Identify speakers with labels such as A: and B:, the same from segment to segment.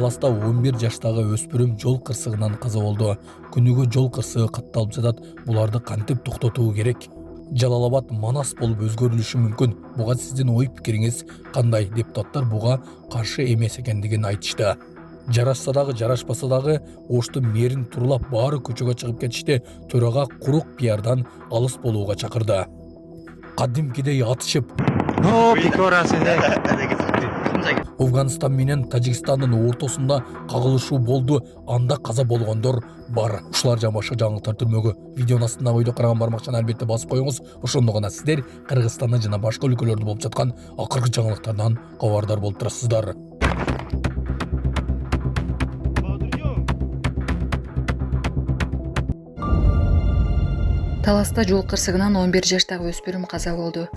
A: Таласта 11 жаштагы өспүрүм жол кырсыгынан каза болду. Күнүгө жол кырсыгы катталып жатат. Буларды кантип токтотуу керек? Жалал-Абад Манас болуп өзгөрүлүшү мүмкүн. Буга сиздин ой пикириңиз кандай? Депутаттар буга каршы эмес экендигин айтышты. Жарашса дагы, жарашпаса дагы Оштун мэрин турлап баары көчөгө чыгып кетишти. Төрага курук пиардан алыс болууга чакырды. Кадимкидей атышып, Афганистан менен Тажикстандын ортосунда кагылышуу болду. Анда каза болгондор бар. Ушулар жана башка жаңылыктар түрмөгү. Видеонун астындагы видео караган бармакчаны албетте басып коюңуз. Ошондо гана сиздер Кыргызстанда жана башка өлкөлөрдө болуп жаткан акыркы жаңылыктардан кабардар болуп турасыздар.
B: Таласта жол кырсыгынан 11 жаштагы өспүрүм каза болду.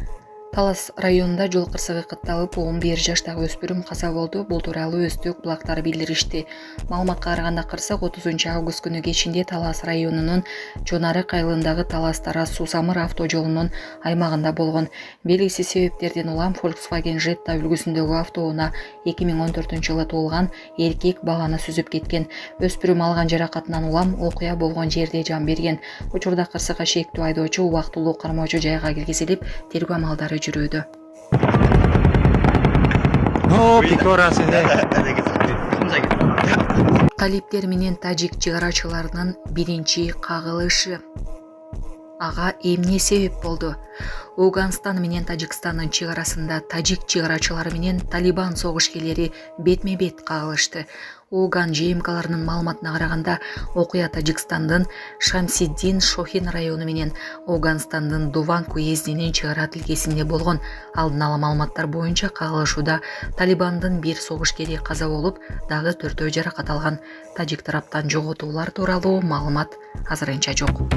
B: Талас районунда жол кырсыгы катталып 11 жаштагы өспүрүм каза болду. Бул тууралуу Өстөк булактары билдиришти. Маалыматка караганда кырсык 30 август күнү кечинде Талас районунун Жонарык айылындагы Талас-Тараз Сусамыр авто жолунун аймагында болгон. Белгисиз себептерден улам Volkswagen Jetta үлгүсүндөгү автоунаа 2014-жылы туулган эркек баланы сүзүп кеткен. Өспүрүм алган жаракатынан улам окуя болгон жерде жан берген. Учурда кырсыкка шектүү айдоочу убактылуу кармоочу жайга киргизилип, тергөө амалдары жүрүүдө. Талиптер менен тажик чыгарачыларынын биринчи кагылышы. Ага эмне себеп болду? Афганистан менен Тажикстандын чыгарасында тажик чыгарачылары менен Талибан согушкерлери бетме-бет кагылышты. Афган ЖМКларынын маалыматына караганда, окуя Тажикстандын Шамсиддин Шохин району менен Афганистандын Дуванг уездинин чыгара тилкесинде болгон. Алдын ала маалыматтар боюнча кагылышууда Талибандын бир согушкери каза болуп, дагы 4 жаракат алган. Тажик тараптан жоготуулар тууралуу маалымат азырынча жок.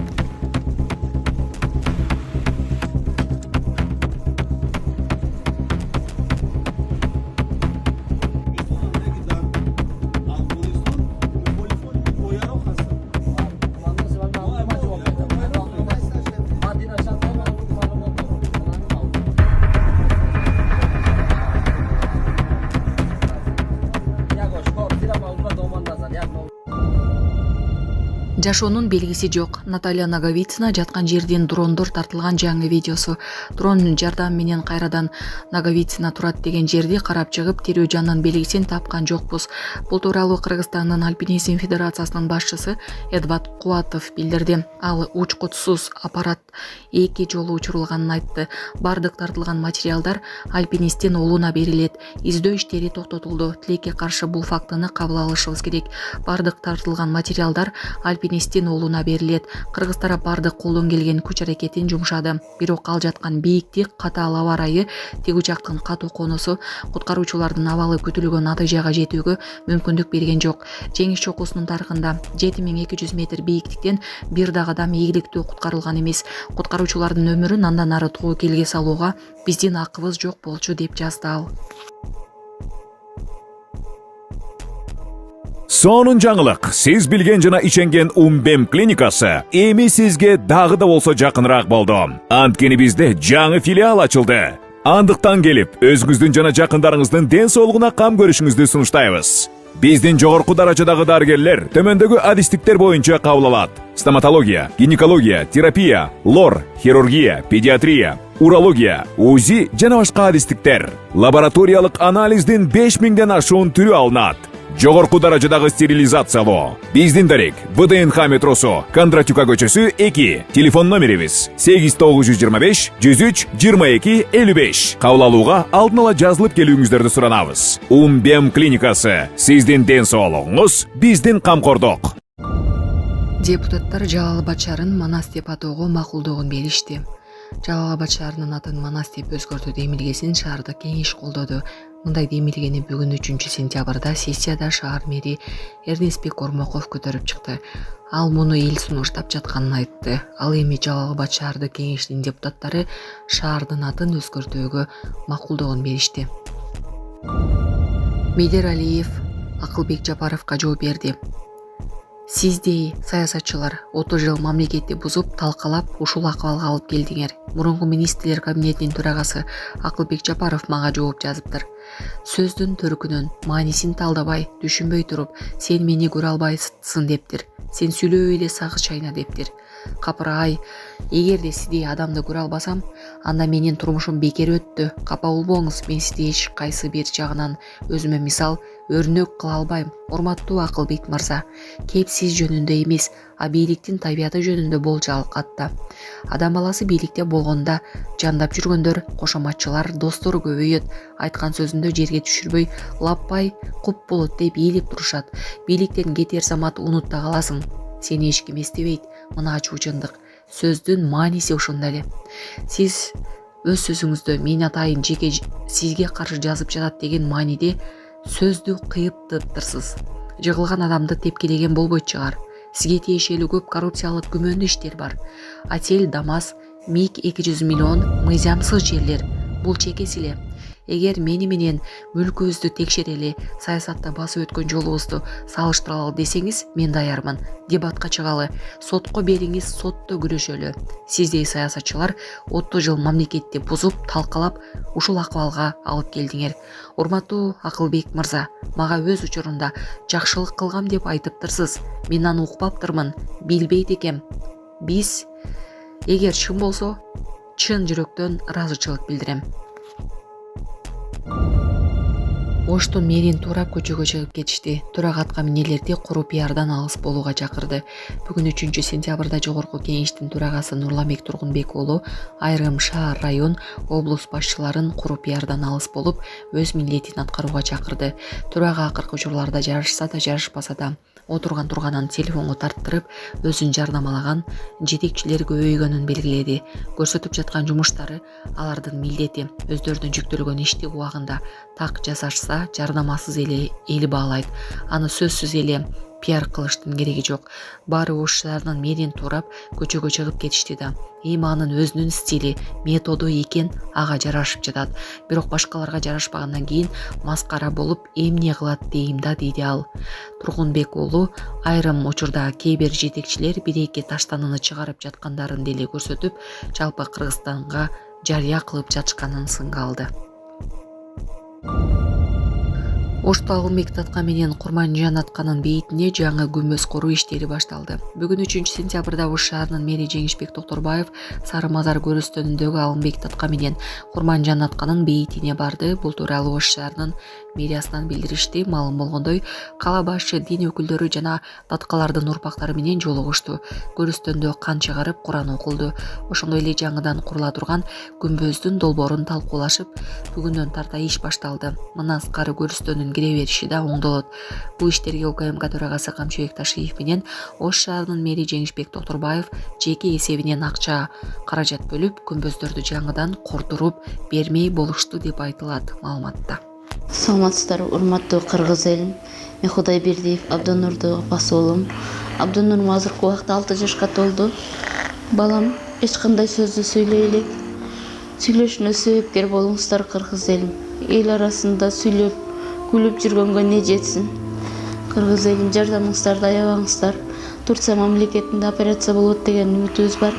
B: Жашоонун белгиси жок. Наталья Наговицина жаткан жерден дрондор тартылган жаңы видеосу. Дрон жардам менен кайрадан Наговицина турат деген жерди карап чыгып, тирүү жандын белгисин тапкан жокпуз. Бул тууралуу Кыргызстандын Альпинизм федерациясынын башчысы Эдвард Куатов билдирди. Ал учкутсуз аппарат 2 жолу учурулганын айтты. Бардык тартылган материалдар альпинисттин уулуна берилет. Издөө иштери токтотулду. Тилекке каршы бул фактыны кабыл алышыбыз керек. Бардык тартылган материалдар альпинисттин уулуна берилет. Кыргыз тарап бардык колдон келген күч аракетин жумшады. Бирок ал жаткан бийиктик, катаал аба ырайы, тиги жактын катуу конусу куткаруучулардын абалы күтүлгөн натыйжага жетүүгө мүмкүндүк берген жок. Жеңиш чокусунун тарыхында 7200 метр бийиктиктен бир дагы адам ийгиликтүү куткарылган эмес. Куткаруучулардын өмүрүн андан ары тобокелге салууга биздин акыбыз жок болчу, деп жазды ал.
C: Сонун жаңылык. Сиз билген жана ишенген Умбем клиникасы эми сизге дагы да болсо жакыныраак болду. Анткени бизде жаңы филиал ачылды. Андыктан келип, өзүңүздүн жана жакындарыңыздын ден соолугуна кам көрүшүңүздү сунуштайбыз. Биздин жогорку даражадагы дарыгерлер төмөндөгү адистиктер боюнча кабыл алат. Стоматология, гинекология, терапия, лор, хирургия, педиатрия, урология, УЗИ жана башка адистиктер. Лабораториялык анализдин 5000ден ашуун түрү алынат. Жогорку даражадагы стерилизациялоо. Биздин дарек ВДНХ метросу, Кондратюка көчөсү 2. Телефон номерибиз 8925 103 22 55. Кабыл алууга алдын ала жазылып келүүңүздөрдү суранабыз. Умбем клиникасы. Сиздин ден соолугуңуз, биздин камкордук.
B: Депутаттар Жалал-Абад шаарын Манас деп атоого макулдугун беришти. Жалал-Абад шаарынын атын Манас деп өзгөртүү демилгесин шаарда кеңеш колдоду. Мындай демилгени бүгүн 3 сентябрда сессияда шаар мэри Эрнестбек Ормоков көтөрүп чыкты. Ал муну эл сунуштап жатканын айтты. Ал эми Жалал-Абад шаардык кеңештин депутаттары шаардын атын өзгөртүүгө макулдугун беришти. Медер Алиев Акылбек Жапаровго жооп берди. Сиздей саясатчылар 30 жыл мамлекетти бузуп, талкалап, ушул акыбалга алып келдиңер. Мурунку министрлер кабинетинин төрагасы Акылбек Жапаров мага жооп жазыптыр. Сөздүн төркүнүн маанисин талдабай, түшүнбөй туруп, сен мени көрө албайсың дептир. Сен сүйлөбөй эле сагы чайна дептир. Капыра-ай, эгерде сиздей адамды көрө албасам, анда менин турмушум бекер өттү. Капа болбоңуз, мен сизди эч кайсы бир жагынан өзүмө мисал, өрнөк кыла албайм. Урматтуу Акылбек мырза, кеп сиз жөнүндө эмес, а бийликтин табияты жөнүндө болжал катта. Адам баласы бийликте болгондо жандап жүргөндөр, кошоматчылар, достору көбөйөт. Айткан сөзүндө жерге түшүрбөй, лаппай, куп болот деп ийилип турушат. Бийликтен кетер замат унутта каласың. Сени эч ким эстебейт. Мына чуучундук. Сөздүн мааниси ошондо эле. Сиз өз сөзүңүздө мен атайын жеке сизге каршы жазып жатат деген мааниде сөздү кыйыптырсыз. Жыгылган адамды тепкилеген болбойт чыгар. Сизге тиешелүү көп коррупциялык күмөндүү иштер бар. Отель, ДАМАЗ, МиГ 200 миллион мыйзамсыз жерлер. Бул чекеси эле. Эгер мени менен мүлкүбүздү текшерели, саясатта басып өткөн жолубузду салыштыралы десеңиз, мен даярмын. Дебатка чыгалы, сотко бериңиз, сотто күрөшөлү. Сиздей саясатчылар 30 жыл мамлекетти бузуп, талкалап, ушул акыбалга алып келдиңер. Урматтуу Акылбек мырза, мага өз учурунда жакшылык кылгам деп айтыптырсыз. Мен аны укпаптырмын, билбейт экем. Биз, эгер чын болсо, чын жүрөктөн ыраазычылык билдирем. Оштун мэрин туурап көчөгө чыгып кетишти. Турак атка минелерди куру пиардан алыс болууга чакырды. Бүгүн 3 сентябрда Жогорку Кеңештин төрагасы Нурламек Тургунбек уулу айрым шаар, район, облус башчыларын куру пиардан алыс болуп, өз милдетин аткарууга чакырды. Төрага акыркы учурларда жарышса да, жарышпаса да, отурган-турганын телефонго тарттырып, өзүн жардамалаган жетекчилер көбөйгөнүн белгиледи. Көрсөтүп жаткан жумуштары алардын милдети. Өздөрүнүн жүктөлгөн ишти убагында так жасашса, жардамасыз эле эл баалайт. Аны сөзсүз эле пиар кылыштын кереги жок. Баары ош шаарынын мэрин туурап көчөгө чыгып кетишти да. Эми анын өзүнүн стили, методу экен, ага жарашып жатат. Бирок башкаларга жарашпагандан кийин маскара болуп эмне кылат дейм да, дейди ал. Тургунбек уулу айрым учурда кээ бир жетекчилер бир-эки таштаныны чыгарып жаткандарын деле көрсөтүп, жалпы Кыргызстанга жарыя кылып жатышканын сынга алды. Ошто Агылбек аткан менен Курманжан атканын бейитине жаңы күмбөз куруу иштери башталды. Бүгүн 3 сентябрда Ош шаарынын мэри Жеңишбек Токторбаев Сары Мазар көрүстөнүндөгү Агылбек аткан менен Курманжан атканын бейитине барды. Бул тууралуу Ош шаарынын мэриясынан билдиришти. Маалым болгондой, кала башчы, дин өкүлдөрү жана таткалардын урпактары менен жолугушту. Көрүстөндө кан чыгарып, Куран окулду. Ошондой эле жаңыдан курула турган күмбөздүн долбоорун талкуулашып, бүгүндөн тарта иш башталды. Мына аскары көрүстөнүн кире бериши да оңдолот. Бул иштерге УКМК төрагасы Камчыбек Ташиев менен Ош шаарынын мэри Жеңишбек Токторбаев жеке эсебинен акча каражат бөлүп, күмбөздөрдү жаңыдан курдуруп бермей болушту деп айтылат маалыматта.
D: Саламатсыздар, урматтуу кыргыз элим. Мен Кудайбердиев Абдонурду апасы уулум. Абдонурум азыркы убакта 6 жашка толду. Балам эч кандай сөздү сүйлөй элек. Сүйлөшүнө себепкер болуңуздар кыргыз элим. Эл арасында сүйлөп, күлүп жүргөнгө не жетсин. Кыргыз элим, жардамыңыздарды аябаңыздар. Турция мамлекетинде операция болот деген үмүтүбүз бар.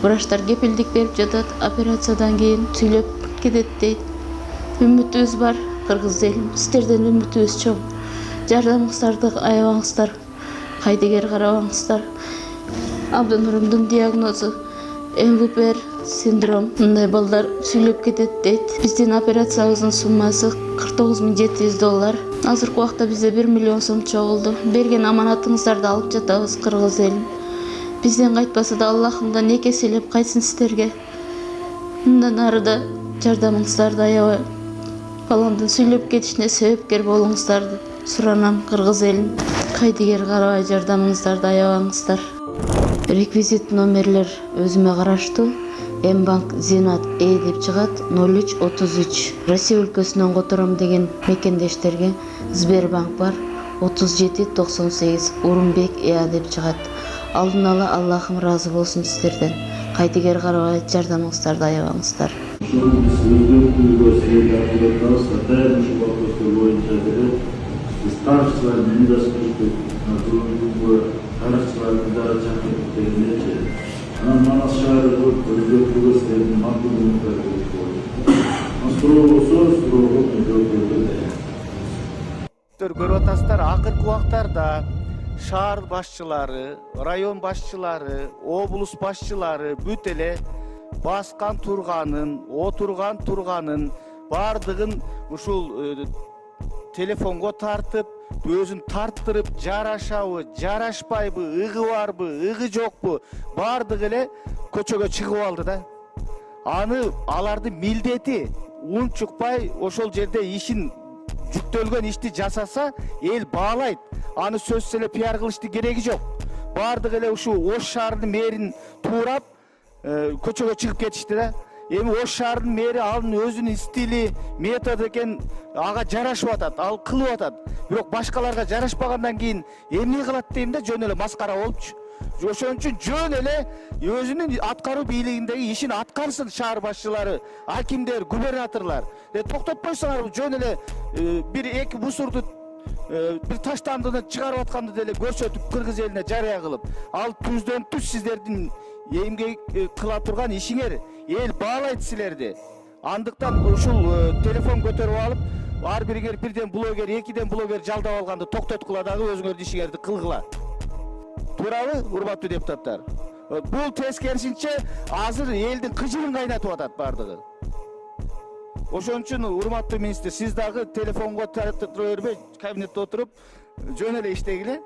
D: Врачтар кепилдик берип жатат, операциядан кийин сүйлөп кетет дейт. Үмүтүбүз бар. Кыргыз элим, сиздерден үмүтүбүз чоң. Жардамыңыздарды аябаңыздар. Кайдыгер карабаңыздар. Абдонурумдун диагнозу ЛПР синдром. Мындай балдар сүйлөп кетет дейт. Биздин операциябыздын суммасы $49,700. Азыркы убакта бизде 1 миллион сом чогулду. Берген аманатыңыздарды алып жатабыз, кыргыз элим. Бизден кайтпаса да Аллахымдан эки эселеп кайтсын сиздерге. Мындан ары да жардамыңыздарды аябай. Баламдын сүйлөп кетишине себепкер болуңуздарды суранам, кыргыз элим. Кайдыгер карабай жардамыңыздарды аябаңыздар. Реквизит номерлер өзүмө караштуу. Мбанк Зинат деп чыгат 0333. Россия өлкөсүнөн котором деген мекендештерге Сбербанк бар 3798 Урумбек деп чыгат. Алдын ала Аллахым разы болсун сиздерден. Кайдыгер карабай жардамыңыздарды аябаңыздар.
E: Манас шаары көздөп көрсөтүлгөн макулдуктар. Суроо болсо, суроо Көрүп атасыздар, акыркы убактарда шаар башчылары, район башчылары, облус башчылары бүт эле баскан турганын, отурган турганын бардыгын ушул телефонго тартып, өзүн тарттырып, жарашабы, жарашпайбы, ыгы барбы, ыгы жокпу, бардыгы эле көчөгө чыгып алды да. Аны алардын милдети унчукпай ошол жерде ишин жүктөлгөн ишти жасаса, эл баалайт. Аны сөзсүз эле пиар кылыштын кереги жок. Бардыгы эле ушул Ош шаарынын мэрин туурап, көчөгө чыгып кетишти да. Эми Ош шаарынын мэри анын өзүнүн стили, методу экен, ага жарашып атат, ал кылып атат. Бирок башкаларга жарашпагандан кийин эмне кылат дейм да, жөн эле маскара болупчу. Ошон үчүн жөн эле өзүнүн аткаруу бийлигиндеги ишин аткарсын шаар башчылары, акимдер, губернаторлар. Токтотпойсуңар, жөн эле бир эки бусурду бир таштандыны чыгарып атканды деле көрсөтүп кыргыз элине жарыя кылып, ал түздөн түз сиздердин эмгек кыла турган ишиңер, эл баалайт силерди. Андыктан ушул телефон көтөрүп алып, ар бириңер бирден блогер, экиден блогер жалдап алганды токтоткула дагы өзүңөрдүн ишиңерди кылгыла. Туурабы, урматтуу депутаттар? Бул тескерисинче азыр элдин кыжырын кайнатып атат бардыгы. Ошон үчүн урматтуу министр, сиз дагы телефонго тартып бербей, кабинетте отуруп, жөн эле иштегиле.